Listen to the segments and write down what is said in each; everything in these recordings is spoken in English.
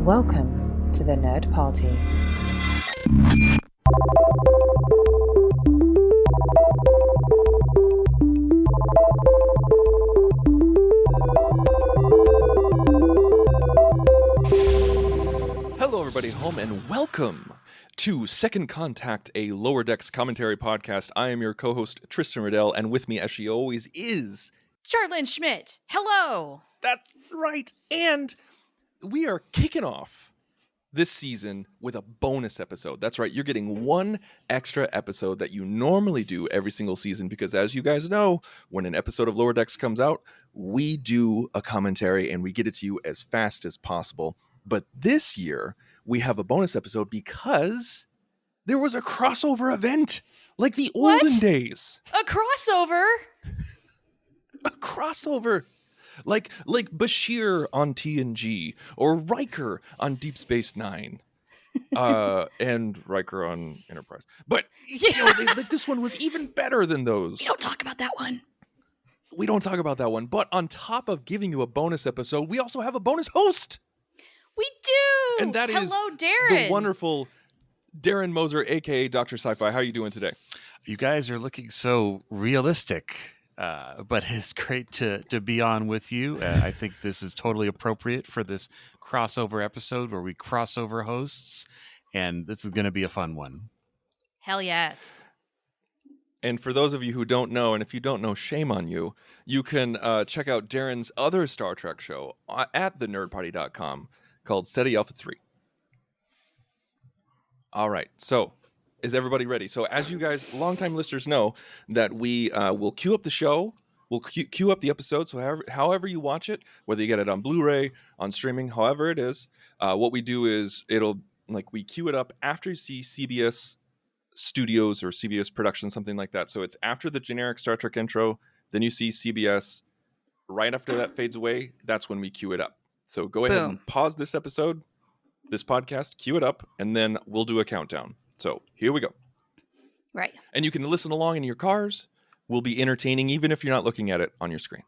Welcome to the Nerd Party. Hello, everybody, home, and welcome to Second Contact, a Lower Decks commentary podcast. I am your co-host, Tristan Riddell, and with me, as she always is... Charlene Schmidt. Hello. That's right. And we are kicking off this season with a bonus episode. That's right. You're getting one extra episode that you normally do every single season because, as you guys know, when an episode of Lower Decks comes out, we do a commentary and we get it to you as fast as possible. But this year, we have a bonus episode because there was a crossover event like the olden days. A crossover? A crossover. Like Bashir on TNG or Riker on Deep Space Nine. And Riker on Enterprise. But you know, this one was even better than those. We don't talk about that one. We don't talk about that one. But on top of giving you a bonus episode, we also have a bonus host. We do. And that is Hello, Darren. The wonderful Darren Moser, a.k.a. Dr. Sci-Fi. How are you doing today? You guys are looking so realistic, but it's great to be on with you. I think this is totally appropriate for this crossover episode where we cross over hosts, and this is going to be a fun one. Hell yes. And for those of you who don't know, and if you don't know, shame on you, you can check out Darren's other Star Trek show at thenerdparty.com called SETI Alpha 3. All right, so is everybody ready? So as you guys, longtime listeners, know that we will queue up the show, we'll queue up the episode, so however you watch it, whether you get it on Blu-ray, on streaming, however it is, what we do is we queue it up after you see CBS Studios or CBS Productions, something like that. So it's after the generic Star Trek intro, then you see CBS. Right after that fades away, that's when we queue it up. So go ahead and pause this episode, this podcast, queue it up, and then we'll do a countdown. So here we go. Right. And you can listen along in your cars. We'll be entertaining even if you're not looking at it on your screen.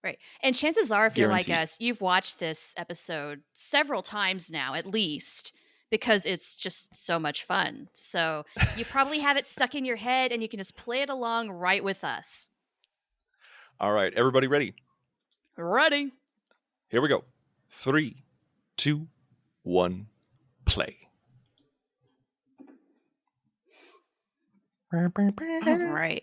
Right. And chances are, if you're like Guaranteed. us, you've watched this episode several times now, at least, because it's just so much fun. So you probably have it stuck in your head and you can just play it along right with us. All right. Everybody ready? Ready. Here we go. 3, 2, 1, play. All right.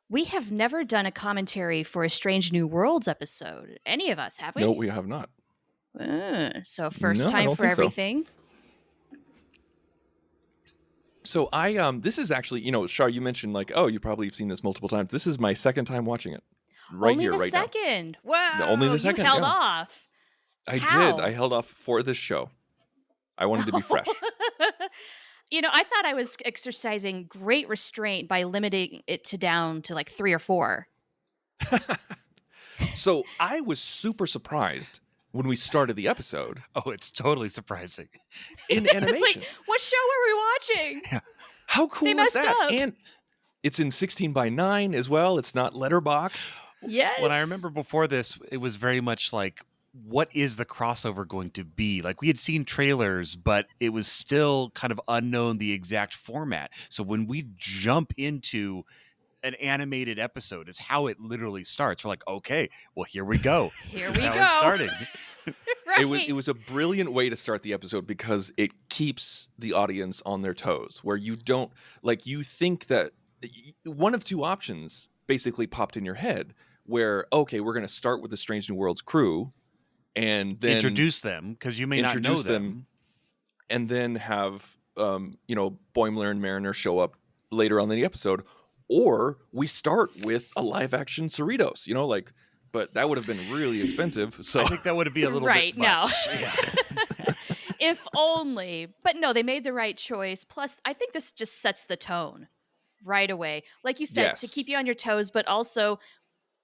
We have never done a commentary for a Strange New Worlds episode. Any of us, have we? No, we have not. So first No, I time don't for think so. everything. So this is actually, Shar, you mentioned you probably have seen this multiple times. This is my second time watching it. Right Only here, the right now. second. Wow. Only the second, You held yeah. off. I How? did. I held off for this show. I wanted to be fresh. I thought I was exercising great restraint by limiting it down to like 3 or 4. So I was super surprised when we started the episode Oh, it's totally surprising. in animation. It's like, what show were we watching? How cool They is messed that? up. And it's in 16:9 as well. It's not letterboxed. Yes. When I remember before this, it was very much like, what is the crossover going to be? Like, we had seen trailers, but it was still kind of unknown the exact format. So when we jump into an animated episode, is how it literally starts. We're like, okay, well, here we go. Here This is we how go. It started. Right. It was a brilliant way to start the episode because it keeps the audience on their toes, where you don't you think that one of two options basically popped in your head, where okay, we're going to start with the Strange New Worlds crew, and then Introduce them, because you may not know introduce them. and then have Boimler and Mariner show up later on in the episode, or we start with a live action Cerritos, but that would have been really expensive. So I think that would be a little Right, bit much. Yeah. If only. But no, they made the right choice. Plus, I think this just sets the tone right away. Like you said, to Yes. keep you on your toes, but also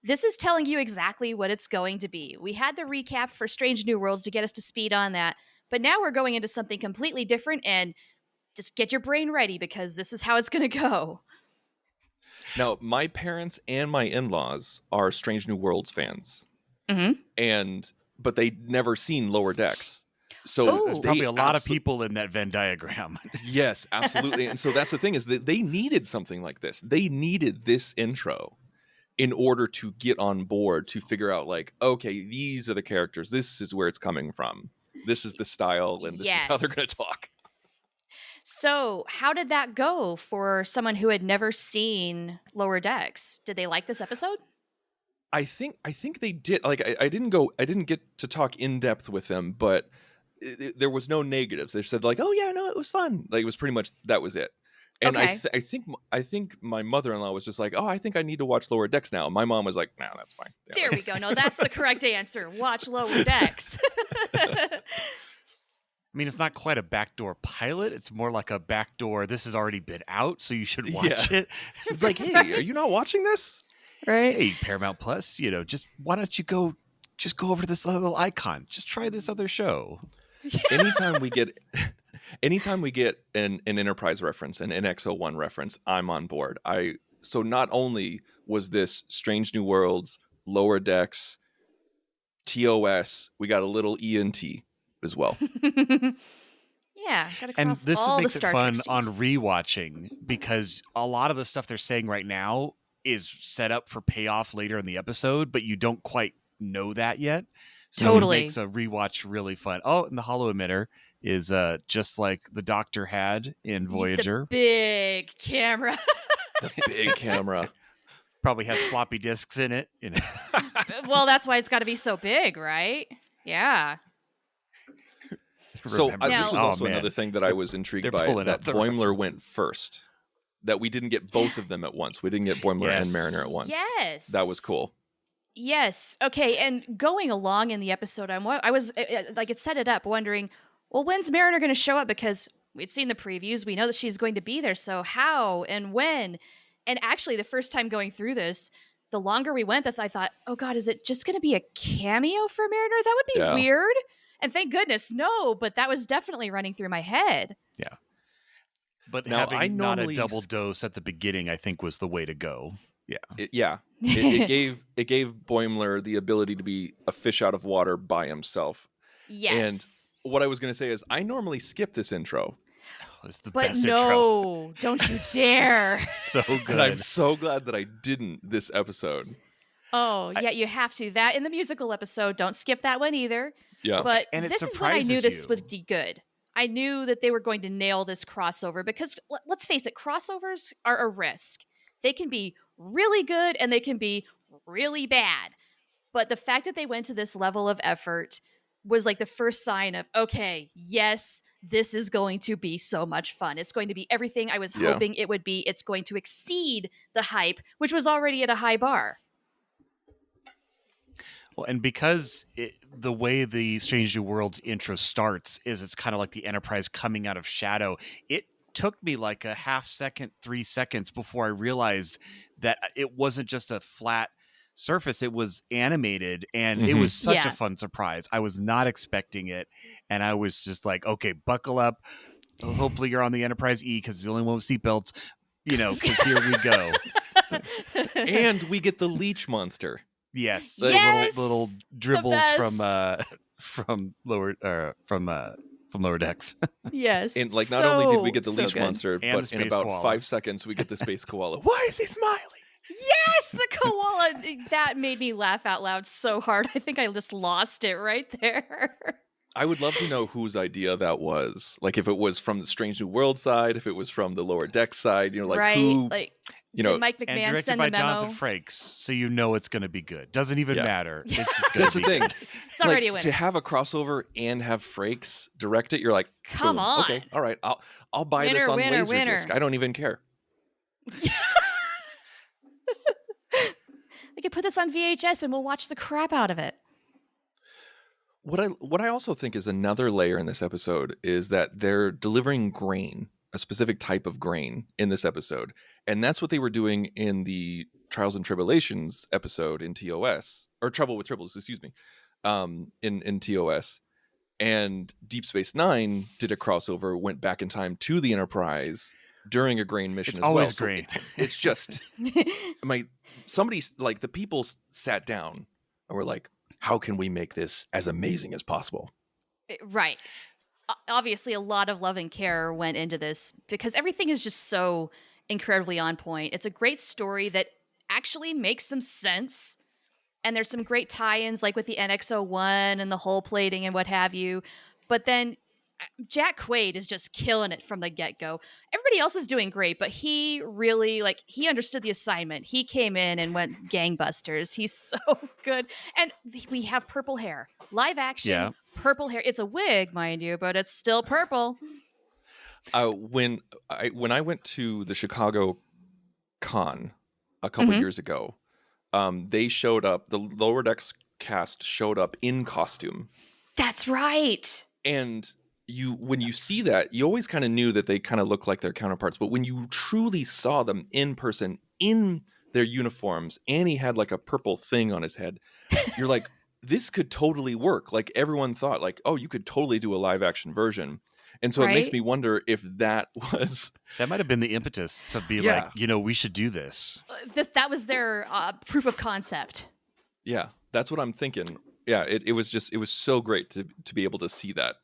this is telling you exactly what it's going to be. We had the recap for Strange New Worlds to get us to speed on that, but now we're going into something completely different, and just get your brain ready because this is how it's going to go. Now, my parents and my in-laws are Strange New Worlds fans, Mm-hmm. but they'd never seen Lower Decks. So There's Ooh. probably they a lot of abso- people in that Venn diagram. Yes, absolutely. And so that's the thing, is that they needed something like this. They needed this intro in order to get on board, to figure out like, okay, these are the characters. This is where it's coming from. This is the style, and this is how they're going to Yes. talk. So, how did that go for someone who had never seen Lower Decks? Did they like this episode? I think they did. Like, I didn't get to talk in depth with them, but there was no negatives. They said like, oh yeah, no, it was fun. Like, it was pretty much, that was it. And Okay. I think my mother-in-law was just like, oh, I think I need to watch Lower Decks now. My mom was like, no, that's fine. Yeah, There we go. No, that's the correct answer. Watch Lower Decks. I mean, it's not quite a backdoor pilot. It's more like a backdoor, this has already been out, so you should watch it. It's like, hey, are you not watching this? Right? Hey, Paramount Plus, just why don't you go over to this little icon? Just try this other show. Anytime we get an Enterprise reference, an NX-01 reference, I'm on board. So not only was this Strange New Worlds, Lower Decks, TOS, we got a little ENT as well. Yeah, gotta And cross this all the makes it Star fun Trek on series. rewatching, because a lot of the stuff they're saying right now is set up for payoff later in the episode, but you don't quite know that yet. So Totally. it makes a rewatch really fun. Oh, and the holo emitter is just like the Doctor had in Voyager. The big camera. The big camera. Probably has floppy disks in it. Well, that's why it's got to be so big, right? Yeah. So Remember this was Now- also another thing that I was intrigued they're by, pulling that out the Boimler references. went first. That we didn't get both of them at once. We didn't get Boimler Yes. and Mariner at once. Yes. That was cool. Yes. Okay. And going along in the episode, I was like, it set it up, wondering, well, when's Mariner going to show up? Because we'd seen the previews, we know that she's going to be there. So how and when? And actually, the first time going through this, the longer we went, I thought, oh God, is it just going to be a cameo for Mariner? That would be Yeah. weird. And thank goodness, no. But that was definitely running through my head. But Now, I having not a normally double dose at the beginning, I think, was the way to go. Yeah. It gave Boimler the ability to be a fish out of water by himself. Yes. What I was going to say is, I normally skip this intro, It's the But best intro. no, don't you dare. So good. and I'm so glad that I didn't this episode. Oh, yeah, you have to. That in the musical episode, don't skip that one either. Yeah, But And it this is when I knew surprises this you. would be good. I knew that they were going to nail this crossover because let's face it, crossovers are a risk. They can be really good and they can be really bad. But the fact that they went to this level of effort was like the first sign of, okay, yes, this is going to be so much fun. It's going to be everything I was Yeah. hoping it would be. It's going to exceed the hype, which was already at a high bar. Well, and because the way the Strange New Worlds intro starts is it's kind of like the Enterprise coming out of shadow. It took me like a half second, 3 seconds before I realized that it wasn't just a flat surface. It was animated, and it Mhm. was such Yeah. a fun surprise. I was not expecting it, and I was just like, okay, buckle up. Hopefully you're on the Enterprise E, because it's the only one with seatbelts, because here we go. and we get the leech monster. Yes, Like- Yes! little The dribbles best. from lower decks. Yes. And like, not only did we get the so leech good. monster, And but the in space about koala. 5 seconds we get the space koala. Why is he smiling? Yes, the koala. That made me laugh out loud so hard. I think I just lost it right there. I would love to know whose idea that was. Like, if it was from the Strange New World side, if it was from the Lower Deck side, like right? who, Like, you know. did Mike And McMahon directed send by the memo? Jonathan Frakes, so you know it's going to be good. Doesn't even Yeah. matter. It's just gonna That's the be thing. good. It's already a Like, winner. to have a crossover and have Frakes direct it, you're like, Come boom, on. okay, all right, I'll buy this Winner, on winner, Laserdisc. I don't even care. We could put this on VHS and we'll watch the crap out of it. What I also think is another layer in this episode is that they're delivering grain, a specific type of grain in this episode. And that's what they were doing in the Trials and Tribulations episode in TOS, or Trouble with Tribbles, excuse me, in TOS. And Deep Space Nine did a crossover, went back in time to the Enterprise during a grain mission It's as well. always So grain. it's just, the people sat down and were like, how can we make this as amazing as possible? Right. Obviously, a lot of love and care went into this because everything is just so incredibly on point. It's a great story that actually makes some sense. And there's some great tie-ins like with the NX-01 and the hull plating and what have you. But then Jack Quaid is just killing it from the get-go. Everybody else is doing great, but he really, he understood the assignment. He came in and went gangbusters. He's so good. And we have purple hair. Live action, purple hair. It's a wig, mind you, but it's still purple. When I went to the Chicago Con a couple years ago, they showed up. The Lower Decks cast showed up in costume. That's right. And when you see that, you always kind of knew that they kind of looked like their counterparts. But when you truly saw them in person in their uniforms, and he had like a purple thing on his head, you're like, this could totally work. Like everyone thought, like, oh, you could totally do a live action version. And so it makes me wonder if that might have been the impetus to be like, we should do this. That was their proof of concept. Yeah, that's what I'm thinking. Yeah, it was so great to be able to see that.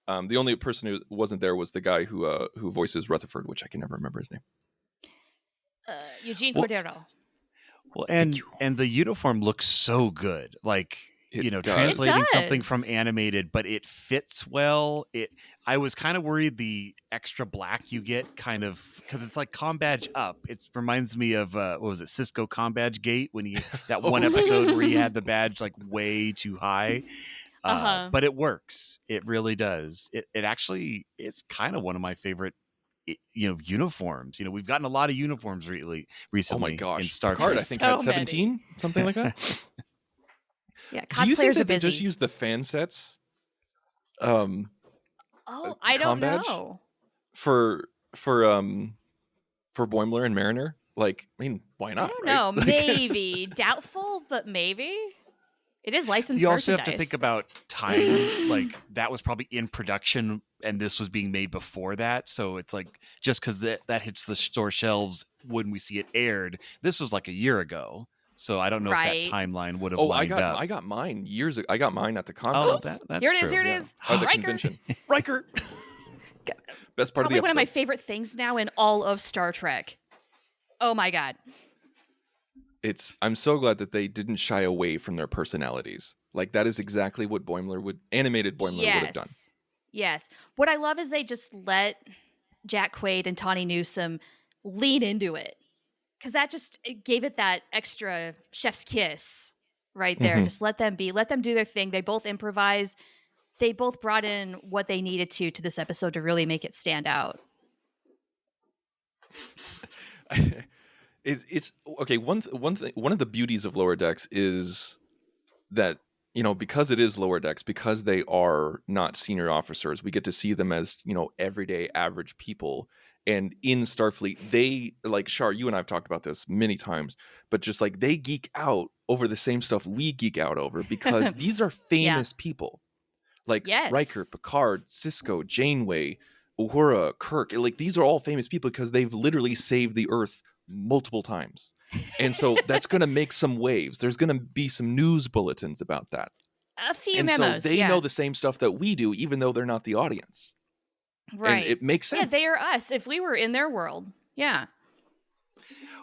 The only person who wasn't there was the guy who voices Rutherford, which I can never remember his name. Eugene Cordero. Well, and the uniform looks so good. Like, translating something from animated, but it fits well. I was kind of worried the extra black you get kind of, because it's like Combadge up. It reminds me of, what was it, Cisco Combadge Gate, when that one episode where he had the badge like way too high. But it works. It really does. It actually is kind of one of my favorite, uniforms. We've gotten a lot of uniforms recently. Oh my gosh. In Star Picard, Trek. I think had 17, something like that. Yeah, Do you think cosplayers that are they busy. just use the fan sets? I don't know. For Boimler and Mariner? Like, I mean, why not? I don't right? know. Maybe. Doubtful, but maybe. It is licensed You also merchandise. have to think about time. Like, that was probably in production and this was being made before that. So it's like, just because that hits the store shelves when we see it aired, this was like a year ago. So I don't know if that timeline would have lined up. I got mine years ago. I got mine at the conference. Oh, that's Here it true. is. Here it is. Or the Riker. convention. Riker. Best part Probably of the episode. one of my favorite things now in all of Star Trek. Oh my God. I'm so glad that they didn't shy away from their personalities. Like, that is exactly what animated Boimler would have done. Yes. What I love is they just let Jack Quaid and Tawny Newsome lean into it. Because it gave it that extra chef's kiss right there. Just let them be. Let them do their thing. They both improvise. They both brought in what they needed to this episode to really make it stand out. It's okay. One thing. One of the beauties of Lower Decks is that, because it is Lower Decks, because they are not senior officers, we get to see them as, everyday average people. And in Starfleet, they, like, Shar, you and I have talked about this many times, but just like they geek out over the same stuff we geek out over, because these are famous people. Like Riker, Picard, Cisco, Janeway, Uhura, Kirk. Like, these are all famous people because they've literally saved the Earth multiple times. And so that's going to make some waves. There's going to be some news bulletins about that. A few and memos. So they know the same stuff that we do, even though they're not the audience. Right. And it makes sense. Yeah, they are us. If we were in their world. Yeah.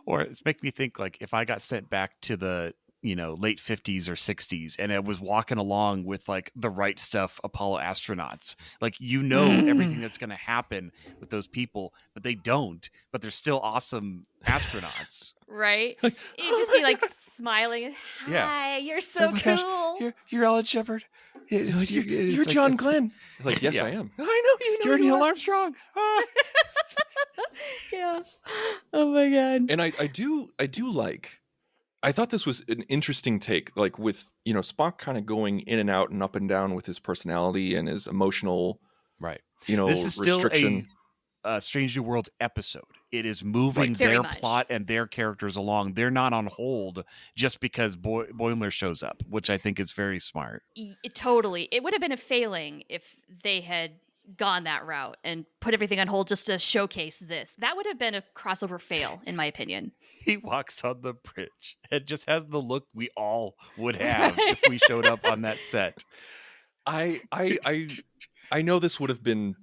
Or it's making me think, like, if I got sent back to the, late 50s or 60s and I was walking along with like the right stuff Apollo astronauts, like, everything that's going to happen with those people, but they don't, but they're still awesome astronauts. Right. You'd just be like smiling. Hi, you're so cool. Gosh, you're Alan Shepard. You're John Glenn. Like, yes, I am. I know you're Neil Armstrong. Yeah. Oh my God. And I do like. I thought this was an interesting take, like with Spock kind of going in and out and up and down with his personality and his emotional, right? This is restriction. Still a Strange New Worlds episode. It is moving their plot and their characters along. They're not on hold just because Boimler shows up, which I think is very smart. Totally. It would have been a failing if they had gone that route and put everything on hold just to showcase this. That would have been a crossover fail, in my opinion. He walks on the bridge and just has the look we all would have if we showed up on that set. I know this would have been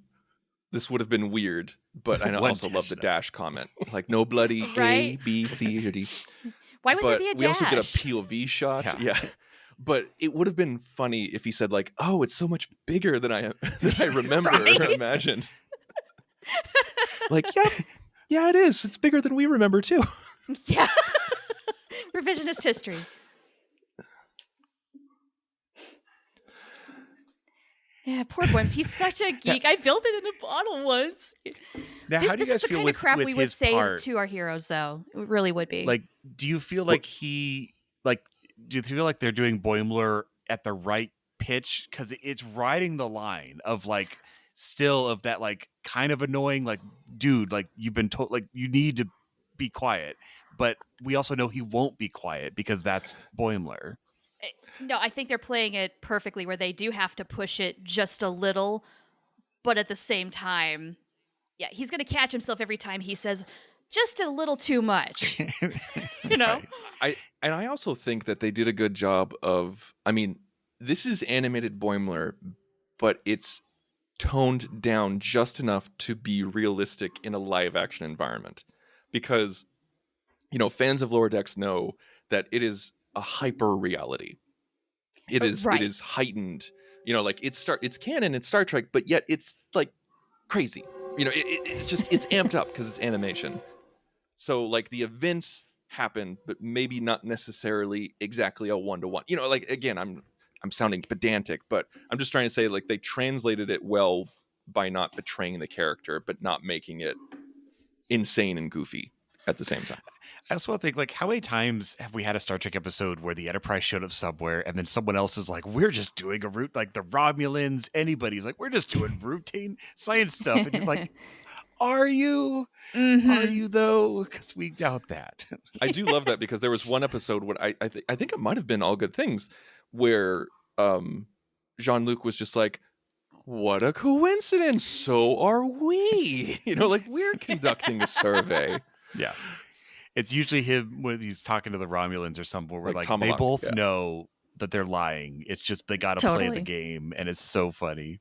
weird, but I One also love the dash, dash comment. Like no bloody A, Right. B, C, or D. Why would there But be a we also get a dash? POV shot. Yeah. Yeah. But it would have been funny if he said like, "Oh, it's so much bigger than I remember or Right? imagined." Like, yep, yeah, it is. It's bigger than we remember too. Yeah. Revisionist history. Yeah, poor Boyms. He's such a geek. I built it in a bottle once. Now, how do you This guys is the feel kind with of crap with we would his say part? to our heroes, though. It really would be. Like, do you feel like do you feel like they're doing Boimler at the right pitch? Because it's riding the line of like still of that like kind of annoying like dude like you've been told like you need to be quiet, but we also know he won't be quiet because that's Boimler. No, I think they're playing it perfectly where they do have to push it just a little, but at the same time, yeah, he's going to catch himself every time he says just a little too much. You know? Right. I also think that they did a good job of, I mean, this is animated Boimler, but it's toned down just enough to be realistic in a live action environment. Because, fans of Lower Decks know that it is a hyper reality. It is heightened. Like it's canon in Star Trek, but yet it's like crazy. It's amped up because it's animation. So like the events happen, but maybe not necessarily exactly a 1-to-1. Like again, I'm sounding pedantic, but I'm just trying to say like they translated it well by not betraying the character, but not making it insane and goofy at the same time. I also think, like, how many times have we had a Star Trek episode where the Enterprise showed up somewhere and then someone else is like, we're just doing a route, like the Romulans, anybody's like, we're just doing routine science stuff. And you're like, are you? Mm-hmm. Are you, though? Because we doubt that. I do love that because there was one episode where I think it might have been All Good Things where Jean-Luc was just like, what a coincidence. So are we. Like we're conducting a survey. Yeah. It's usually him when he's talking to the Romulans or somewhere where Like like they Tomalak, both know that they're lying. It's just they got to play Totally. the game, and it's so funny.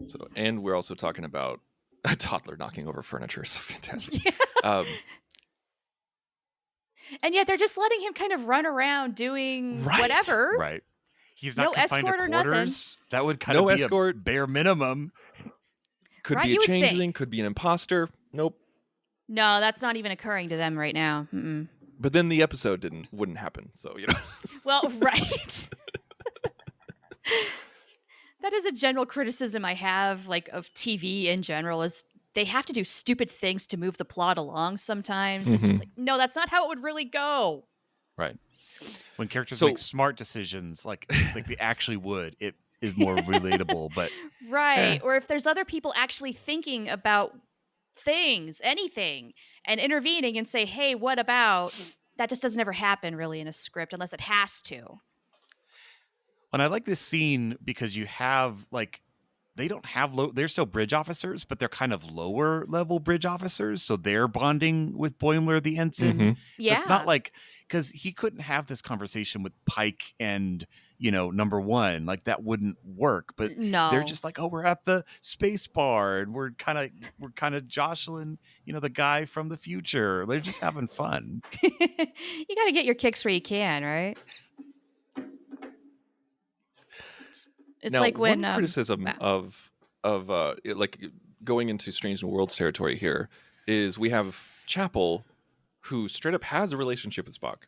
So, and we're also talking about a toddler knocking over furniture. So fantastic. Yeah. And yet they're just letting him kind of run around doing whatever. Right. He's not No confined escort to or nothing. quarters. That would kind No of be escort. a bare minimum. Could Right, be you a would changeling, think. could be an imposter. Nope. No, that's not even occurring to them right now. Mm-mm. But then the episode wouldn't happen. So, Well, right. That is a general criticism I have, like, of TV in general, is they have to do stupid things to move the plot along sometimes. And just like, no, that's not how it would really go. Right. When characters So- make smart decisions, like they actually would, it is more relatable. But Right. Or if there's other people actually thinking about things, anything, and intervening and say, hey, what about? That just doesn't ever happen really in a script unless it has to. and I like this scene because you have like they don't have they're still bridge officers, but they're kind of lower level bridge officers, so they're bonding with Boimler the ensign. Mhm. So Yeah. it's not like because he couldn't have this conversation with Pike and number one, like that wouldn't work. But No. they're just like, oh, we're at the space bar and we're kind of jostling, the guy from the future. They're just having fun. You got to get your kicks where you can, right? It's Now, like when one criticism wow. of like going into Strange New Worlds territory here is we have Chapel, who straight up has a relationship with Spock,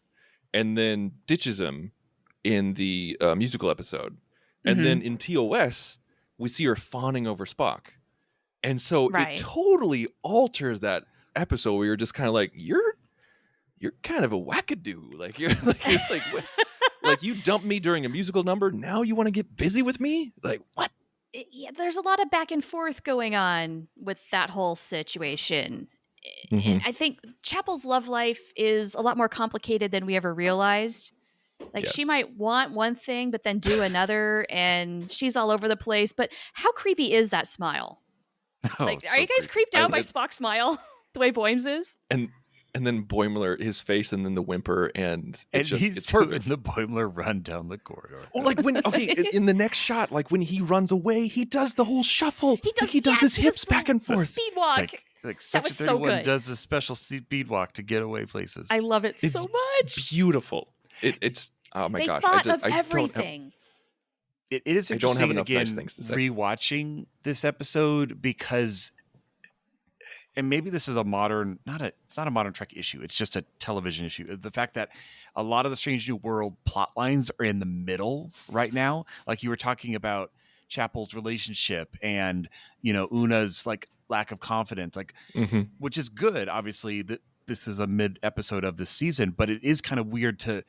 and then ditches him in the musical episode, and then in TOS we see her fawning over Spock, and so Right. it totally alters that episode where you're just kind of like you're kind of a wackadoo, like you're like what? Like you dumped me during a musical number. Now you want to get busy with me? Like what? Yeah, there's a lot of back and forth going on with that whole situation. Mhm. And I think Chapel's love life is a lot more complicated than we ever realized. Like she Yes. might want one thing, but then do another, and she's all over the place. But how creepy is that smile? Oh, Like, it's are so you guys creepy. creeped out by I- Spock's smile the way Boymes is? And And then Boimler, his face, and then the whimper, and And he's it's doing perfect. the Boimler run down the corridor. Oh, like when in the next shot, like when he runs away, he does the whole shuffle. He does his hips back and forth. Speed walk. It's like That Section was so 31 good. does a special speed walk to get away places. I love it It's so much. Beautiful. It's oh my They gosh! thought of I don't have, everything. It is I don't have interesting, enough again, nice things to say. rewatching this episode because, and maybe this is it's not a modern Trek issue. It's just a television issue. The fact that a lot of the Strange New World plot lines are in the middle right now. Like you were talking about Chapel's relationship and, Una's like lack of confidence, like, Mhm. which is good. Obviously that this is a mid episode of this season, but it is kind of weird to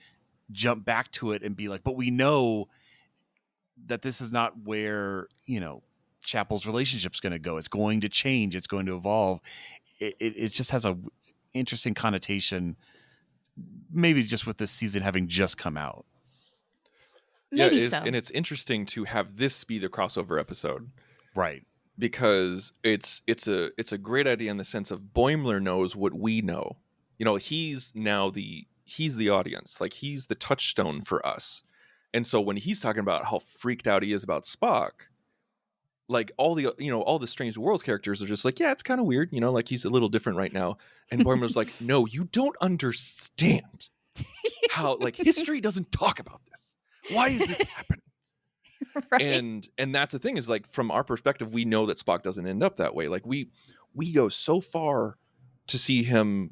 jump back to it and be like, but we know that this is not where, Chapel's relationship's going to go. It's going to change. It's going to evolve. It just has a interesting connotation, maybe just with this season having just come out. Maybe it is, so. and it's interesting to have this be the crossover episode, Right. because it's a great idea in the sense of Boimler knows what we know. He's the audience, like he's the touchstone for us, and so when he's talking about how freaked out he is about Spock, like all the Strange Worlds characters are just like, yeah, it's kind of weird, like he's a little different right now, and Boimler's like, no, you don't understand how, like, history doesn't talk about this. Why is this happening? Right. And that's the thing, is like from our perspective, we know that Spock doesn't end up that way. Like we go so far to see him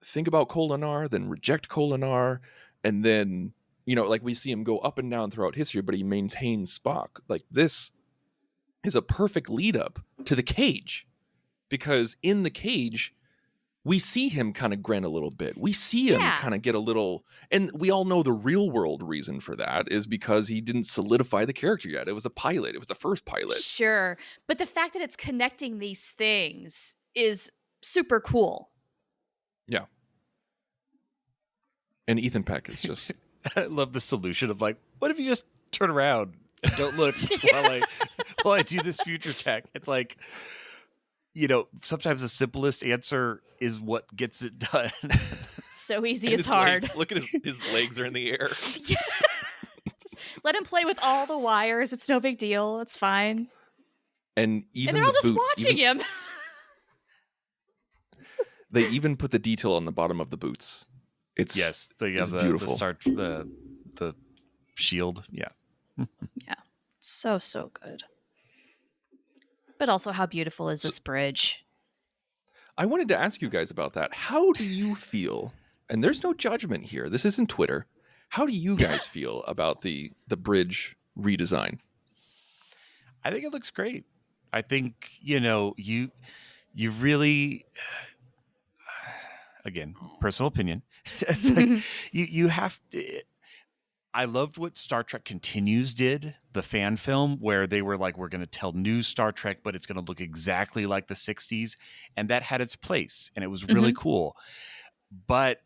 think about Kolinar, then reject Kolinar, and then like we see him go up and down throughout history, but he maintains Spock. Like this is a perfect lead up to the cage, because in the cage we see him kind of grin a little bit. We see him kind of get a little, and we all know the real world reason for that is because he didn't solidify the character yet. It was a pilot. It was the first pilot. Sure. But the fact that it's connecting these things is super cool. Yeah. And Ethan Peck is just... I love the solution of like, what if you just turn around and don't look while I do this future tech? It's like, sometimes the simplest answer is what gets it done. So easy, and it's his hard. Legs, look at his legs are in the air. Just let him play with all the wires. It's no big deal. It's fine. And even they're all the just boots, watching him. They even put the detail on the bottom of the boots. It's beautiful. The shield. Yeah. Yeah. So good. But also, how beautiful is this bridge? I wanted to ask you guys about that. How do you feel? And there's no judgment here. This isn't Twitter. How do you guys feel about the bridge redesign? I think it looks great. I think, you really, again, personal opinion. It's like you have to. I loved what Star Trek Continues did, the fan film, where they were like, we're going to tell new Star Trek, but it's going to look exactly like the 60s. And that had its place, and it was really cool. But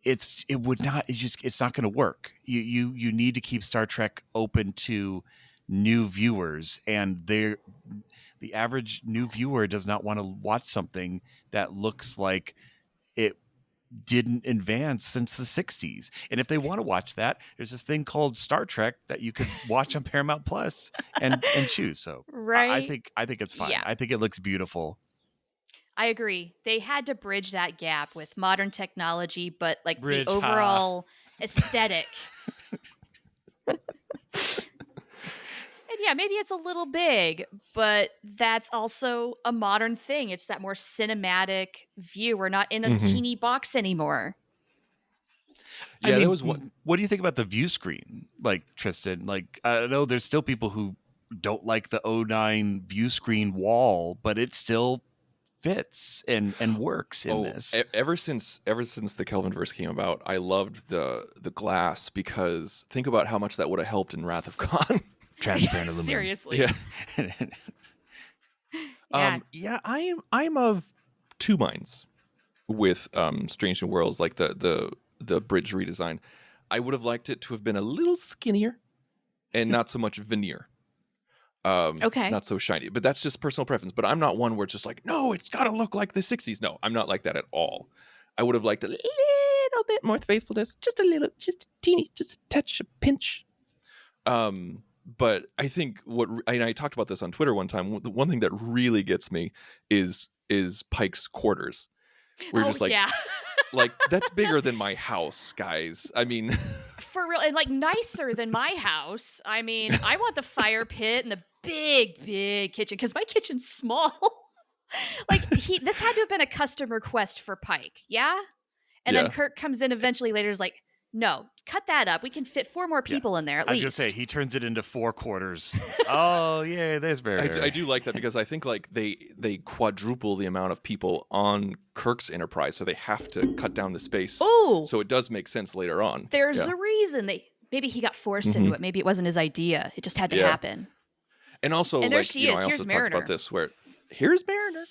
it's not going to work. You need to keep Star Trek open to new viewers, and the average new viewer does not want to watch something that looks like it didn't advance since the 60s. And if they want to watch that, there's this thing called Star Trek that you could watch on Paramount Plus and choose. So right. I think it's fine. Yeah. I think it looks beautiful. I agree. They had to bridge that gap with modern technology, but like Bridge, the overall aesthetic. And yeah, maybe it's a little big, but that's also a modern thing. It's that more cinematic view. We're not in a teeny box anymore. Yeah, there was one. What do you think about the view screen? Like, Tristan, like, I know there's still people who don't like the 09 view screen wall, but it still fits and works in this. Ever since the Kelvinverse came about, I loved the glass, because think about how much that would have helped in Wrath of Khan. Transparent aluminum. Seriously. Yeah. I'm of two minds with Strange New Worlds, like the bridge redesign. I would have liked it to have been a little skinnier and not so much veneer. Okay. Not so shiny, but that's just personal preference. But I'm not one where it's just like, no, it's got to look like the 60s. No, I'm not like that at all. I would have liked a little bit more faithfulness, just a little, just a teeny, just a touch, a pinch. But I think and I talked about this on Twitter one time. The one thing that really gets me is Pike's quarters. We're just like, yeah. like that's bigger than my house, guys. I mean, For real, and like nicer than my house. I mean, I want the fire pit and the big kitchen because my kitchen's small. Like this had to have been a custom request for Pike, yeah? And then Kirk comes in eventually later is like, no, cut that up. We can fit 4 more people in there at least. I was gonna say he turns it into 4 quarters. Oh yeah, there's Mariner. I do like that because I think like they quadruple the amount of people on Kirk's Enterprise, so they have to cut down the space. Oh, so it does make sense later on. There's a reason maybe he got forced into it. Maybe it wasn't his idea. It just had to happen. And also, and there like, she is. I Here's also Mariner. talked about this where here's Mariner.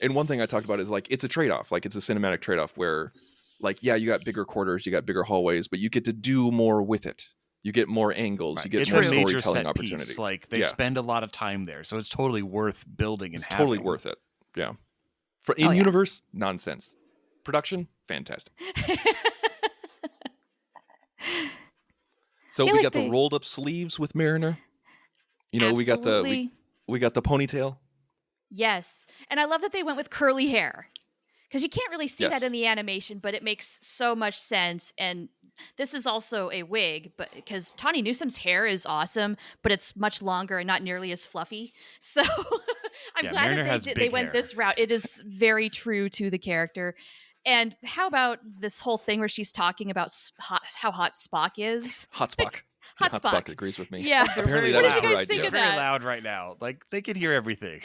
And one thing I talked about is like it's a trade-off. Like it's a cinematic trade-off where, like, yeah, you got bigger quarters, you got bigger hallways, but you get to do more with it. You get more angles, you get more storytelling opportunities. Piece. Like they spend a lot of time there, so it's totally worth building. And it's totally worth it. Yeah. For in-universe, nonsense. Production, fantastic. So we got the rolled up sleeves with Mariner. You know, we got the ponytail. Yes. And I love that they went with curly hair. Because you can't really see that in the animation, but it makes so much sense. And this is also a wig, but because Tawny Newsom's hair is awesome, but it's much longer and not nearly as fluffy. So I'm glad Mariner that they went this route. It is very true to the character. And how about this whole thing where she's talking about how hot Spock is? Hot Spock. Hot Spock agrees with me. Yeah. Apparently what that did you was guys her think idea. of Very that? loud right now. Like they can hear everything.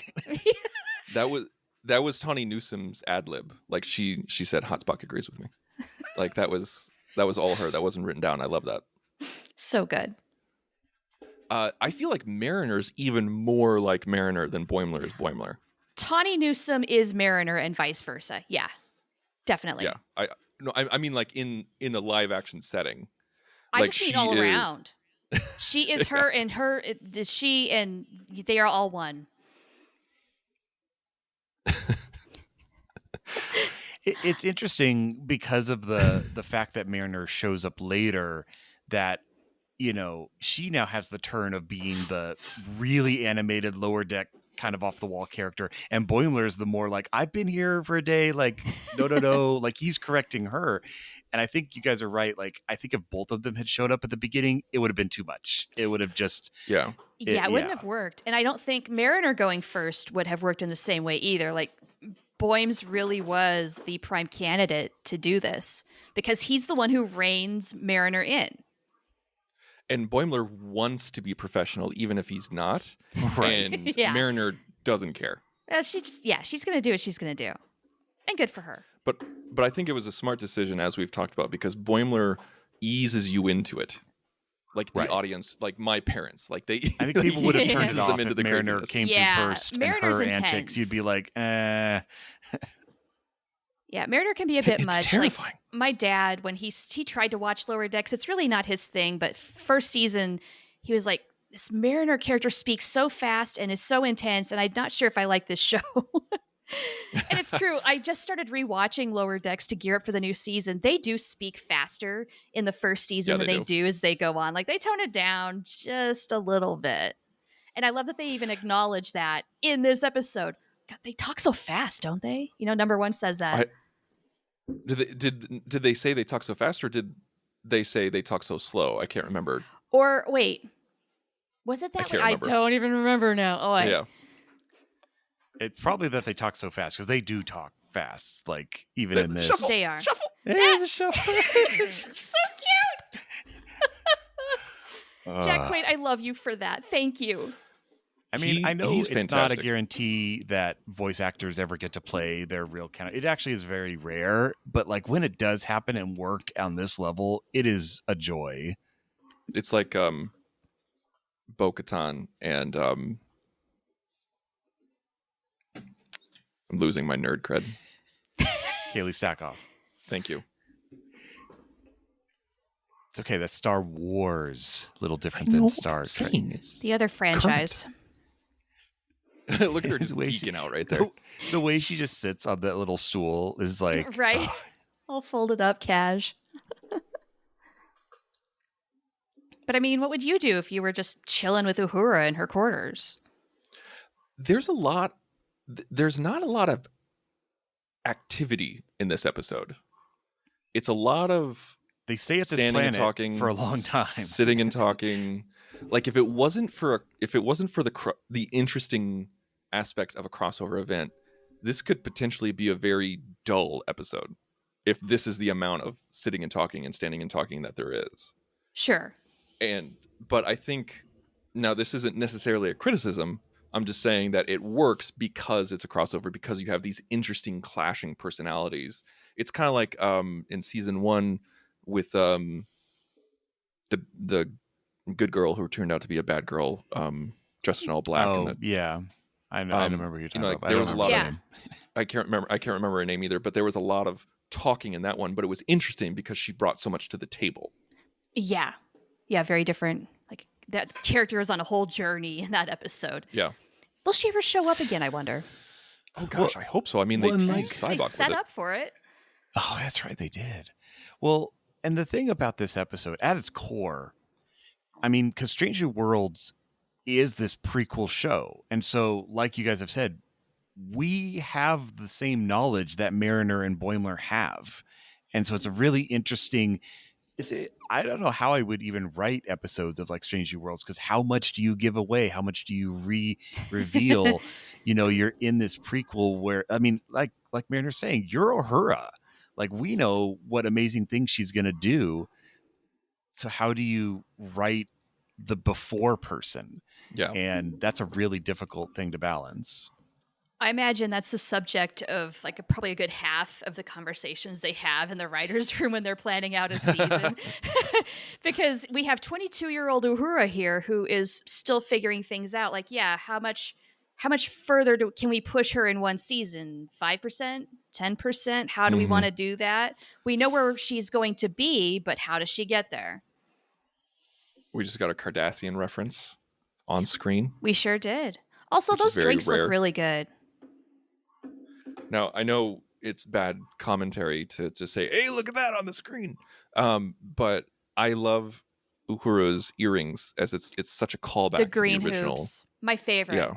That was Tawny Newsom's ad lib. Like she said, "Hot Spock agrees with me." Like that was all her. That wasn't written down. I love that. So good. I feel like Mariner's even more like Mariner than Boimler is Boimler. Tawny Newsom is Mariner and vice versa. Yeah, definitely. Yeah, I mean like in a live action setting. I like just mean all around. She is her, and she and they are all one. It's interesting because of the fact that Mariner shows up later, that she now has the turn of being the really animated lower deck kind of off the wall character, and Boimler is the more like, I've been here for a day, like no, like he's correcting her. And I think you guys are right. Like, I think if both of them had showed up at the beginning, it would have been too much. It would have just it wouldn't have worked. And I don't think Mariner going first would have worked in the same way either. Like, Boims really was the prime candidate to do this because he's the one who reins Mariner in. And Boimler wants to be professional, even if he's not. Right. And Mariner doesn't care. She's going to do what she's going to do. And good for her. But I think it was a smart decision, as we've talked about, because Boimler eases you into it. Like the audience, like my parents, like they. I think people would have turned it off into if the Mariner came through first Mariner's and her intense. antics. You'd be like, eh. Yeah, Mariner can be a bit much. It's terrifying. Like, my dad, when he tried to watch Lower Decks, it's really not his thing. But first season, he was like, this Mariner character speaks so fast and is so intense, and I'm not sure if I like this show. And it's true. I just started rewatching Lower Decks to gear up for the new season. They do speak faster in the first season than they do as they go on. Like, they tone it down just a little bit. And I love that they even acknowledge that in this episode. God, they talk so fast, don't they? Number one says that. Did they say they talk so fast, or did they say they talk so slow? I can't remember. Or wait, was it that way? I don't even remember now. Oh, yeah. It's probably that they talk so fast, because they do talk fast. Like, even in this, they are. Shuffle. There's a shuffle. So cute. Jack Quaid, I love you for that. Thank you. I mean, I know he's it's fantastic. not a guarantee that voice actors ever get to play their real character. It actually is very rare, but like when it does happen and work on this level, it is a joy. It's like Bo-Katan and I'm losing my nerd cred. Kaylee Stackoff. Thank you. It's okay. That's Star Wars. A little different than Star Trek. The other franchise. Look at her His just way she- geeking out right there. The way she just sits on that little stool is like, Right. All folded up, cash. But I mean, what would you do if you were just chilling with Uhura in her quarters? There's not a lot of activity in this episode. It's a lot of they stay at this standing and planet talking for a long time. sitting and talking. Like if it wasn't for the interesting aspect of a crossover event, this could potentially be a very dull episode. If this is the amount of sitting and talking and standing and talking that there is. Sure. But I think now this isn't necessarily a criticism. I'm just saying that it works because it's a crossover, because you have these interesting clashing personalities. It's kind of like in season 1 with the good girl who turned out to be a bad girl, dressed in all black. Oh, and yeah. I remember who you're talking about. there was a lot Yeah. of I can't remember her name either, but there was a lot of talking in that one, but it was interesting because she brought so much to the table. Yeah. Yeah, very different. Like that character is on a whole journey in that episode. Yeah. Will she ever show up again, I wonder? Oh gosh, I hope so. I mean, well, and they like- teased They Cybok set with it. up for it. Oh, that's right. They did. Well, and the thing about this episode, at its core, I mean, because Strange New Worlds is this prequel show. And so, like you guys have said, we have the same knowledge that Mariner and Boimler have. And so it's a really interesting... I don't know how I would even write episodes of like Strange New Worlds, because how much do you give away? How much do you reveal? You're in this prequel where, I mean, like Mariner's saying, you're Uhura. Like, we know what amazing things she's going to do. So how do you write the before person? Yeah. And that's a really difficult thing to balance. I imagine that's the subject of like probably a good half of the conversations they have in the writer's room when they're planning out a season. Because we have 22-year-old Uhura here who is still figuring things out. Like, yeah, how much further can we push her in one season? 5%? 10%? How do we want to do that? We know where she's going to be, but how does she get there? We just got a Cardassian reference on screen. We sure did. Also, Which is those very drinks rare. look really good. Now, I know it's bad commentary to just say, hey, look at that on the screen. But I love Uhura's earrings, as it's such a callback The green to the original. hoops. My favorite. Yeah.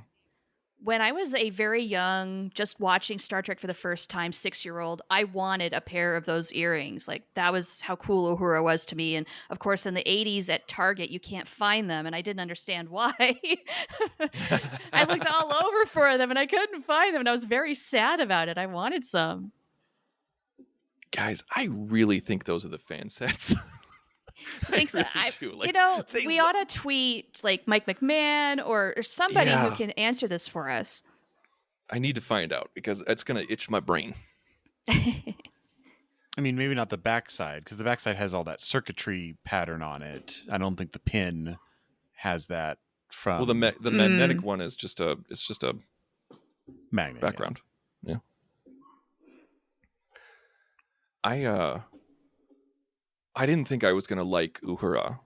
When I was a very young, just watching Star Trek for the first time, 6-year-old, I wanted a pair of those earrings. Like, that was how cool Uhura was to me. And of course, in the 80s at Target, you can't find them. And I didn't understand why. I looked all over for them and I couldn't find them. And I was very sad about it. I wanted some. Guys, I really think those are the fan sets. I think so. really do. Like, We ought to tweet like Mike McMahon or somebody who can answer this for us. I need to find out because it's going to itch my brain. I mean, maybe not the backside, because the backside has all that circuitry pattern on it. I don't think the pin has that from... Well, the magnetic one is just a magnet background. Yeah. I didn't think I was going to like Uhura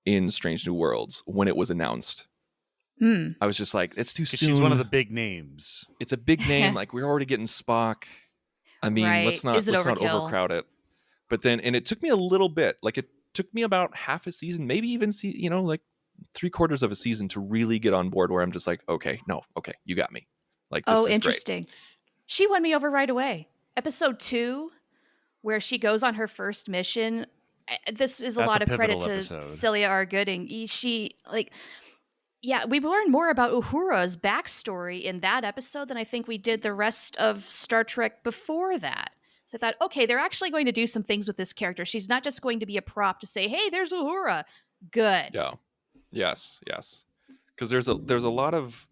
in Strange New Worlds when it was announced. I was just like, it's too soon. She's one of the big names. It's a big name. Like, we're already getting Spock. I mean, Right. let's not overkill? overcrowd it. But then, and it took me a little bit. Like, it took me about half a season, maybe even like 3/4 of a season to really get on board. Where I'm just like, okay, you got me. Like, this is interesting. She won me over right away. Episode 2, where she goes on her first mission. This is a That's lot a of credit pivotal to episode. Celia R. Gooding. We learned more about Uhura's backstory in that episode than I think we did the rest of Star Trek before that. So I thought, okay, they're actually going to do some things with this character. She's not just going to be a prop to say, hey, there's Uhura. Good. Yeah. Yes. Because there's a lot of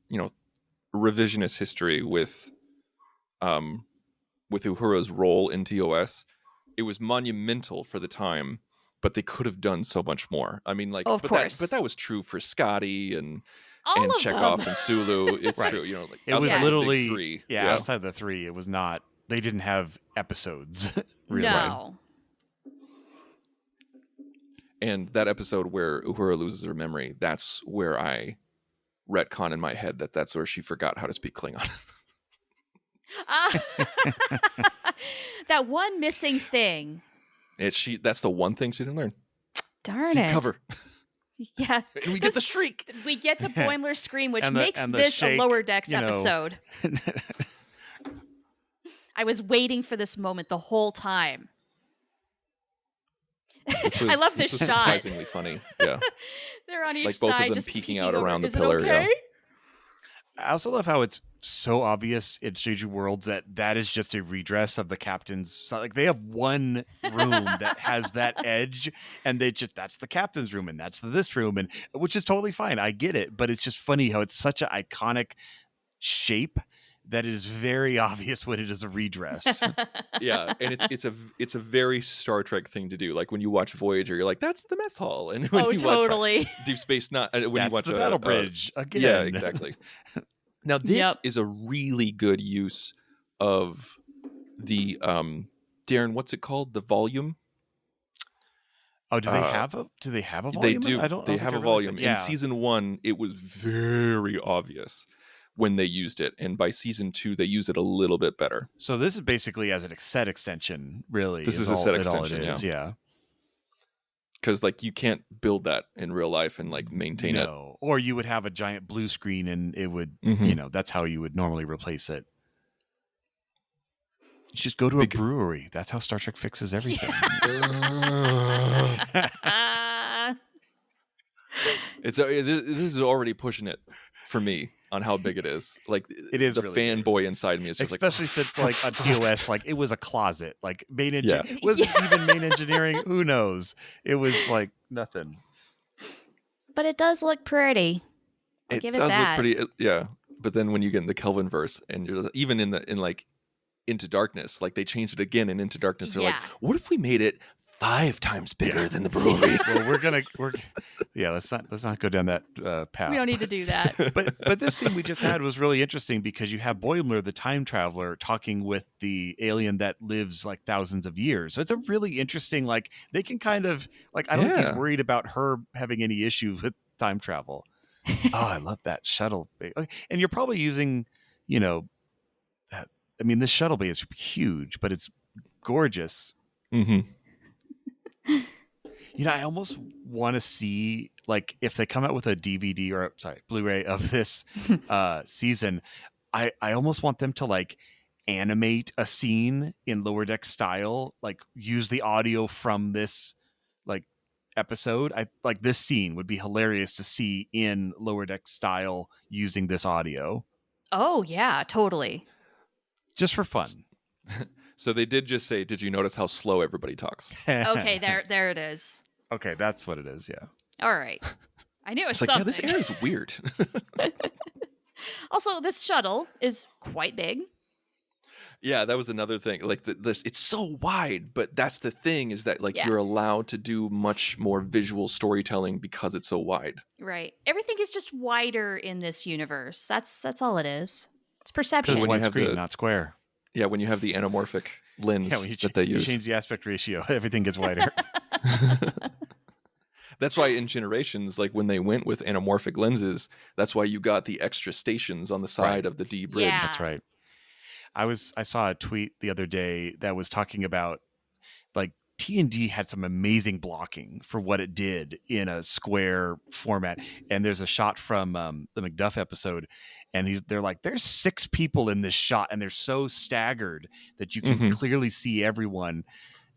revisionist history with Uhura's role in TOS. It was monumental for the time, but they could have done so much more. I mean, like, of course. But that was true for Scotty and All of Chekhov them. and Sulu. It's Right. true. Like, It was outside the big literally... three. Yeah, outside the 3, it was not... They didn't have episodes. Really. No. And that episode where Uhura loses her memory, that's where I retcon in my head that that's where she forgot how to speak Klingon. That one missing thing. That's the one thing she didn't learn. Darn See it. cover. Yeah. And we get the shriek. We get the Boimler scream, which And makes the this shake, a Lower Decks you know. episode. I was waiting for this moment the whole time. I love this was shot. Surprisingly funny. Yeah. They're on each Like both side, of them just peeking peeking out over. around the Is it pillar. okay? Yeah. I also love how it's so obvious in Strange New Worlds that is just a redress of the captain's. So, like, they have one room that has that edge, and that's the captain's room, and that's this room, and which is totally fine. I get it, but it's just funny how it's such an iconic shape that it is very obvious when it is a redress. Yeah, and it's a very Star Trek thing to do. Like when you watch Voyager, you're like, "That's the mess hall," and when you totally. watch Deep Space Nine, when That's you watch the battle bridge again. yeah, exactly. Now this is a really good use of the Darren. What's it called? The volume. Oh, do they have a volume? They do. I don't They think have I a realized volume. that. Yeah. In season 1, it was very obvious when they used it, and by season 2, they use it a little bit better. So this is basically as a set extension, really. This is a set extension, yeah. Because like you can't build that in real life and like maintain it. No, or you would have a giant blue screen, and it would, that's how you would normally replace it. You just go to a brewery. That's how Star Trek fixes everything. This is already pushing it for me on how big it is. Like it is the really fanboy inside me is just especially like, since like on TOS, like it was a closet. Like main wasn't even main engineering. Who knows? It was like nothing. But it does look pretty. I'll give it does that. look pretty. Yeah, but then when you get in the Kelvin verse, and you're even in like Into Darkness, like they changed it again in Into Darkness. They're like, what if we made it 5 times bigger than the brewery? Well, let's not go down that path. We don't need to do that. but this scene we just had was really interesting because you have Boimler, the time traveler, talking with the alien that lives like thousands of years. So it's a really interesting, like they can kind of like, I don't think he's worried about her having any issues with time travel. Oh, I love that shuttle bay. And you're probably using, that. I mean, this shuttle bay is huge, but it's gorgeous. Mm-hmm. I almost want to see, like, if they come out with a DVD or Blu-ray of this season, I almost want them to like animate a scene in Lower Deck style, like use the audio from this like episode. I like this scene would be hilarious to see in Lower Deck style using this audio. Oh yeah, totally. Just for fun. So they did just say, did you notice how slow everybody talks? Okay, there it is. Okay, that's what it is, yeah. All right. I knew it was It's like, something. this air is weird. Also, this shuttle is quite big. Yeah, that was another thing. Like this, it's so wide, but that's the thing is that like you're allowed to do much more visual storytelling because it's so wide. Right. Everything is just wider in this universe. That's all it is. It's perception. Because when you it's have widescreen, not square. Yeah, when you have the anamorphic lens that they use. You change the aspect ratio, everything gets wider. That's why in Generations, like when they went with anamorphic lenses, that's why you got the extra stations on the side of the D bridge. Yeah. That's right. I saw a tweet the other day that was talking about like TND had some amazing blocking for what it did in a square format. And there's a shot from the McDuff episode, and they're like, there's 6 people in this shot, and they're so staggered that you can clearly see everyone.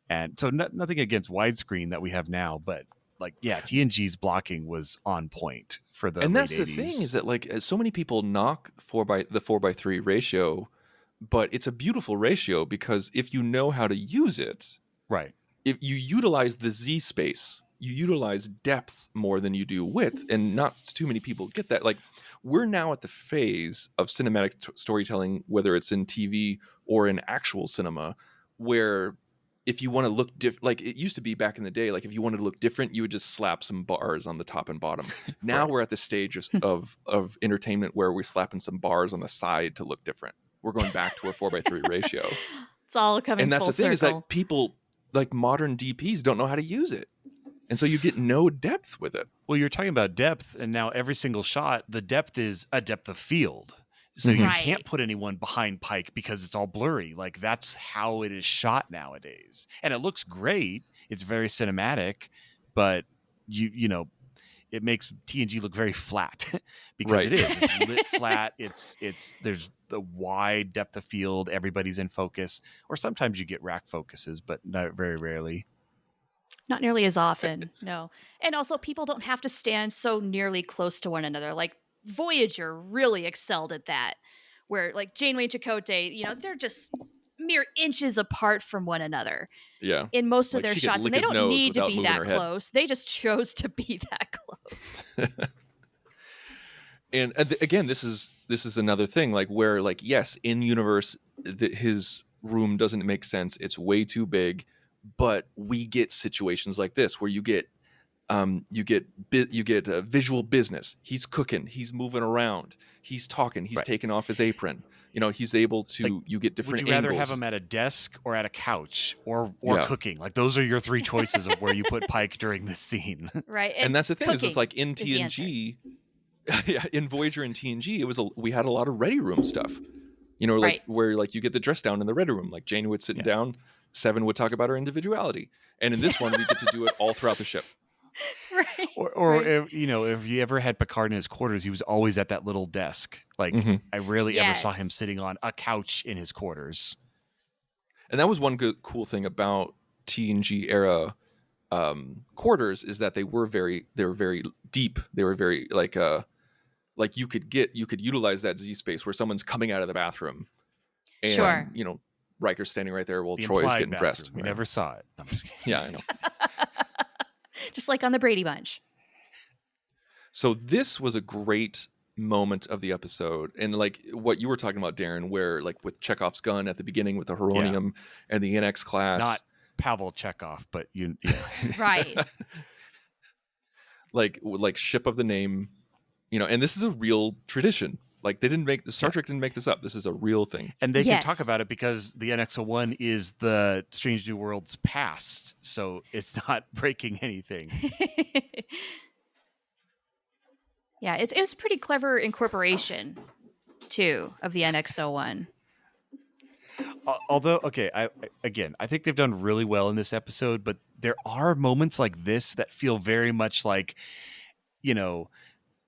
And so nothing against widescreen that we have now, but like, yeah, TNG's blocking was on point for the and that's late the 80s. thing is that like so many people knock the 4:3 ratio, but it's a beautiful ratio because if you know how to use it, right? If you utilize the Z space, you utilize depth more than you do width, and not too many people get that. Like we're now at the phase of cinematic storytelling, whether it's in TV or in actual cinema, where if you want to look different, like it used to be back in the day, like if you wanted to look different, you would just slap some bars on the top and bottom. Now we're at the stage of entertainment where we're slapping some bars on the side to look different. We're going back to a 4:3 ratio. It's all coming. And that's full the thing circle. is that people like modern DPs don't know how to use it. And so you get no depth with it. Well, you're talking about depth, and now every single shot, the depth is a depth of field. So you Right. can't put anyone behind Pike because it's all blurry. Like, that's how it is shot nowadays. And it looks great. It's very cinematic, but you know, it makes TNG look very flat because Right. it is. It's lit flat. It's there's the wide depth of field. Everybody's in focus, or sometimes you get rack focuses, but not very rarely. Not nearly as often, no. And also, people don't have to stand so nearly close to one another. Like, Voyager really excelled at that, where, like, Janeway and Chakotay, you know, they're just mere inches apart from one another Yeah. in most of Like, their she could shots. lick And they his don't nose need to without be moving that her head. close. They just chose to be that close. And again, this is another thing, like, where, like, yes, in universe, his room doesn't make sense. It's way too big, but we get situations like this where you get visual business. He's cooking, he's moving around, he's talking, he's Right. taking off his apron. You know, he's able to. Like, you get different. Would you rather angles. have him at a desk or at a couch or Yeah. cooking? Like, those are your three choices of where you put Pike during this scene. Right. And that's the thing, is cooking it's like in is the answer. TNG, yeah, in Voyager and TNG, we had a lot of ready room stuff. You know, like Right. where, like, you get the dress down in the ready room. Like, Jane would sit down, Seven would talk about her individuality, and in this one, we get to do it all throughout the ship. Right. Or Right. if, you know, if you ever had Picard in his quarters, he was always at that little desk. Like, Mhm. I rarely ever saw him Yes. sitting on a couch in his quarters. And that was one cool thing about TNG era quarters, is that they were very deep. They were very like you could utilize that Z space where someone's coming out of the bathroom, and Sure. you know, Riker's standing right there while The Troy's implied getting bathroom. dressed. We right? never saw it. I'm just kidding. Yeah, I know. Just like on the Brady Bunch. So this was a great moment of the episode, and like what you were talking about, Darren, where, like, with Chekhov's gun at the beginning with the Heronium and the NX class, Not Pavel Chekhov, but you know. Right. like ship of the name, you know, and this is a real tradition. Like, they didn't make the Star Trek didn't make this up. This is a real thing. And they can Yes. talk about it because the NX-01 is the Strange New World's past, so it's not breaking anything. Yeah, it was a pretty clever incorporation, too, of the NX-01. Although, okay, I think they've done really well in this episode, but there are moments like this that feel very much like, you know,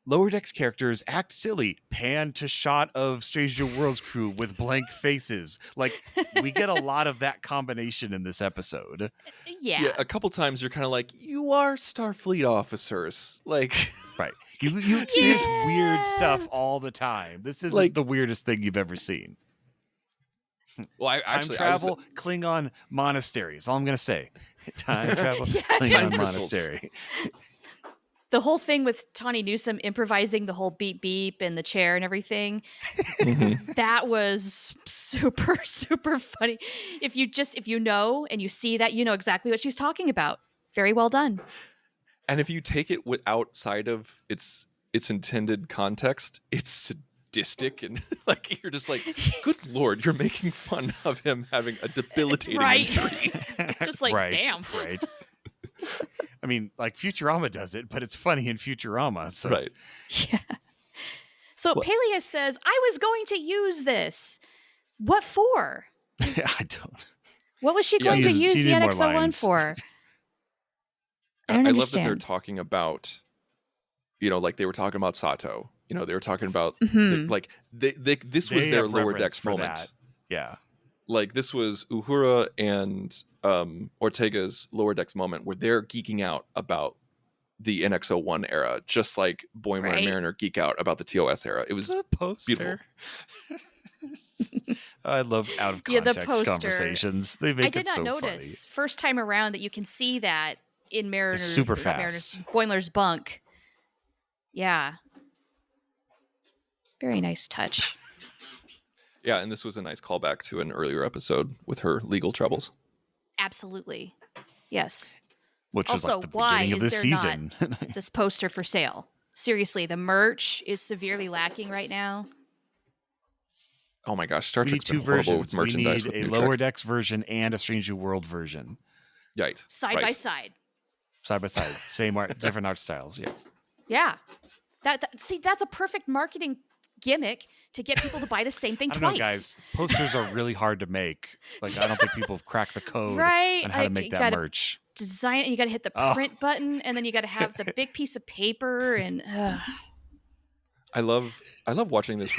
Lower Decks characters act silly. Pan to shot of Strange New World's crew with blank faces. Like, we get a lot of that combination in this episode. Yeah. A couple times you're kind of like, you are Starfleet officers, like. Right. You experience weird Yeah. stuff all the time. This isn't Like- the weirdest thing you've ever seen. Well, I Time actually travel, Klingon monastery is all I'm going to say. Time travel, Yeah, Klingon time crystals. monastery. The whole thing with Tawny Newsome improvising the whole beep beep and the chair and everything, that was super, super funny. If you know and you see that, you know exactly what she's talking about. Very well done. And if you take it outside of its intended context, it's sadistic, and like, you're just like, good Lord, you're making fun of him having a debilitating Right. injury. Just like, right, damn. Right. I mean, like, Futurama does it, but it's funny in Futurama. So. Right. Yeah. So Well- Peleus says, I was going to use this. What for? I don't. What was she Yeah, going to she use the needed more NX-01 lines. for? I I don't love that understand. they're talking about, you know, like they were talking about Sato. You know, they were talking about Mhm. this was They their have Lower reference Decks for moment. that. Yeah. Like, this was Uhura and Ortega's Lower Decks moment, where they're geeking out about the NX-01 era, just like Boimler Right. and Mariner geek out about the TOS era. It was The poster. I love out of Yeah, the context poster. conversations. They make I did it not so notice first time around that you can see that in Mariner's super not Mariner's, fast. Boimler's bunk. Yeah. Very nice touch. Yeah, and this was a nice callback to an earlier episode with her legal troubles. Absolutely. Yes. funny. Which was Also, like the why beginning of is this there season. This poster for sale. Seriously, the merch is severely lacking right now. Oh my gosh, Star We need Trek's been two horrible versions. with merchandise We with need a New Lower Trek. Decks version and a Strange New World version. Right. Side right. by side. side by side, same art, different art styles. Yeah. Yeah. See, that's a perfect marketing gimmick to get people to buy the same thing I don't twice. know, guys. Posters are really hard to make. Like, I don't think people have cracked the code Right? on how to make that merch. Design it. You got to hit the print button, and then you got to have the big piece of paper. And I love watching this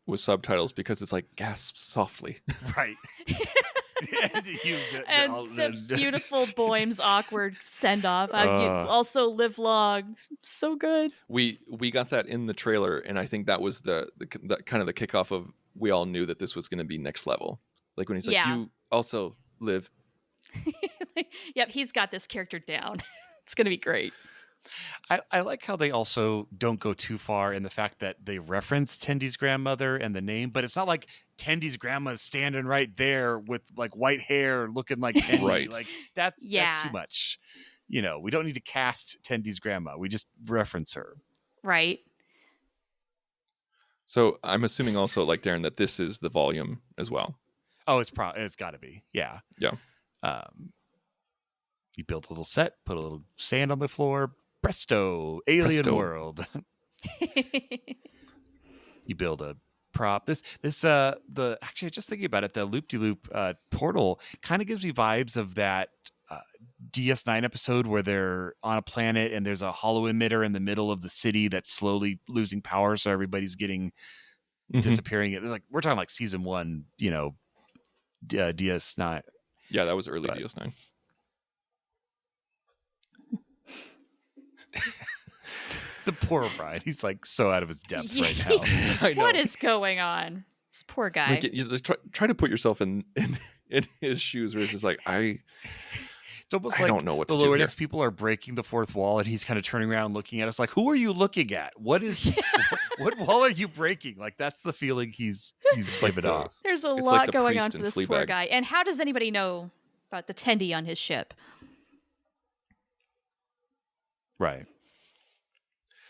with subtitles because it's like gasp softly. Right. and the beautiful Boim's awkward send off. Also live long. So good. We got that in the trailer, and I think that was the kind of the kickoff of we all knew that this was going to be next level. Like when he's like, you also live. Yep, he's got this character down. It's going to be great. I like how they also don't go too far in the fact that they reference Tendy's grandmother and the name, but it's not like Tendy's grandma's standing right there with like white hair looking like Tendy. Right. Like that's too much. You know, we don't need to cast Tendy's grandma. We just reference her. Right. So I'm assuming also, like Darren, that this is the volume as well. Oh, it's got to be. Yeah. Yeah. You build a little set, put a little sand on the floor. Presto, alien world. You build a prop. Actually, just thinking about it, the loop-de-loop portal kind of gives me vibes of that DS9 episode where they're on a planet and there's a hollow emitter in the middle of the city that's slowly losing power, so everybody's getting disappearing. It's like we're talking like season 1, DS9. Yeah, that was early DS9. The poor Brian, he's like so out of his depth right now. I know. What is going on? This poor guy. Like, you just try to put yourself in his shoes, where it's just like it's almost I like don't know what the to do Lower here. Decks people are breaking the fourth wall, and he's kind of turning around, looking at us like, "Who are you looking at? What is? what wall are you breaking?" Like that's the feeling he's giving off. There's a It's lot like the going on priest for in this poor Fleabag. guy. And how does anybody know about the Tendy on his ship? Right.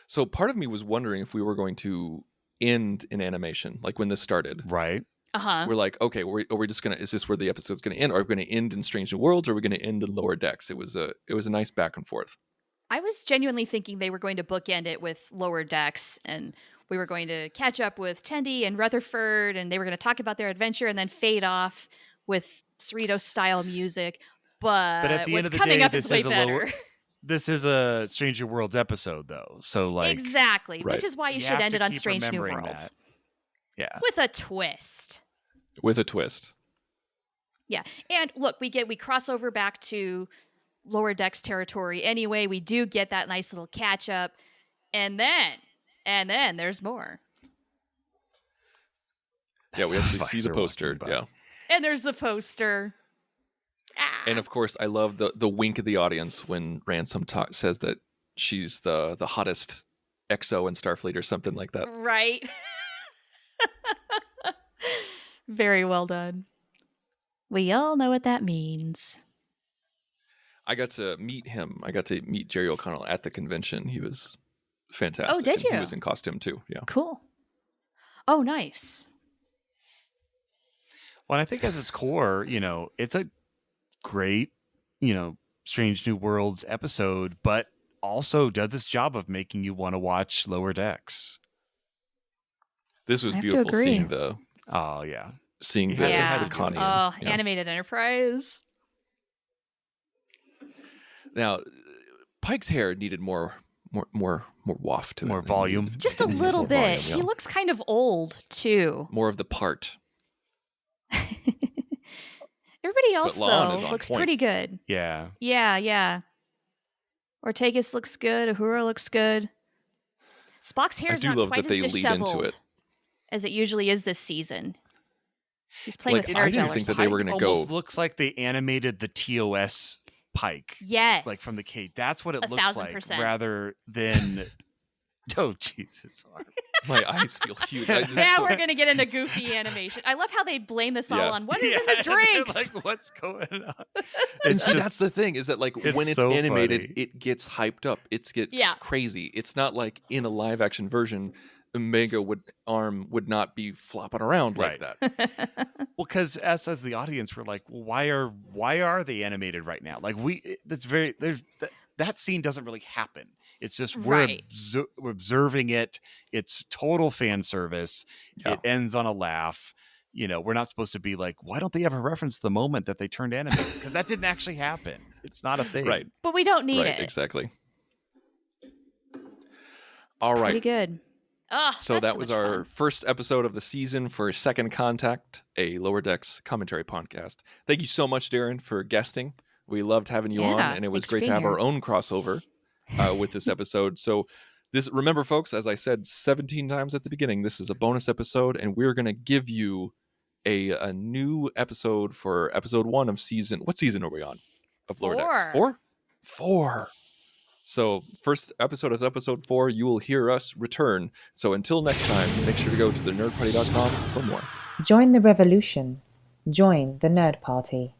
So part of me was wondering if we were going to end in animation, like when this started. Right. Uh-huh. We're like, okay, are we just is this where the episode's gonna end? Are we gonna end in Strange New Worlds, or are we gonna end in Lower Decks? It was a nice back and forth. I was genuinely thinking they were going to bookend it with Lower Decks, and we were going to catch up with Tendy and Rutherford, and they were going to talk about their adventure and then fade off with Cerritos-style music. But at the what's end of the coming day, up is way better. This is a Stranger Worlds episode, though. So, like, exactly, right. which is why you should have end to it on keep Strange New remembering Worlds. that. Yeah. With a twist. With a twist. Yeah. And look, we cross over back to Lower Decks territory anyway. We do get that nice little catch up. And then there's more. Yeah, we actually see Fox the are poster. walking by. Yeah. And there's the poster. Ah. And of course, I love the wink of the audience when Ransom says that she's the hottest EXO in Starfleet or something like that. Right. Very well done. We all know what that means. I got to meet him. I got to meet Jerry O'Connell at the convention. He was fantastic. Oh, did And you? He was in costume too. Yeah. Cool. Oh, nice. Well, I think as its core, it's a great, Strange New Worlds episode, but also does its job of making you want to watch Lower Decks. This was I have to beautiful agree. seeing the Oh, yeah. Yeah. the Connie. Oh, yeah. Animated Enterprise. Now, Pike's hair needed more waft to it. More It volume. needed Just a more little bit. volume, yeah. He looks kind of old, too. More of the part. Everybody else, Lon is though, on looks point. pretty good. Yeah. Yeah. Ortegas looks good. Uhura looks good. Spock's hair I is do not love quite that as they lead into disheveled it. as it usually is this season. He's playing Like, with I air didn't gel or think that they were something. going to go. Almost looks like they animated the TOS Pike. Yes. Like from the Kate. That's what it looks 1,000%. like, rather than. Oh, Jesus. My eyes feel huge. Now we're going to get into goofy animation. I love how they blame this all Yeah. on what is in the drinks. Like, what's going on? And see, that's the thing is that like it's when it's so animated, funny. it gets hyped up. It gets Yeah. crazy. It's not like in a live action version, Omega would not be flopping around like Right. that. Well, because us as the audience, we're like, well, why are they animated right now? Like that scene doesn't really happen. It's just Right. we're observing it. It's total fan service. Yeah. It ends on a laugh. You know, we're not supposed to be like, why don't they ever reference the moment that they turned animated? Because that didn't actually happen. It's not a thing. Right. But we don't need Right. it. Exactly. It's All right. pretty good. Oh, So that was our first episode of the season for Second Contact, a Lower Decks commentary podcast. Thank you so much, Darren, for guesting. We loved having you on, Yeah, and it was thanks for great to being have here. our own crossover with this episode. So remember, folks, as I said 17 times at the beginning, this is a bonus episode, and we're going to give you a new episode for episode 1 of season. What season are we on of Lower Decks? 4. 4. So first episode is episode 4. You will hear us return. So until next time, make sure to go to thenerdparty.com for more. Join the revolution. Join the Nerd Party.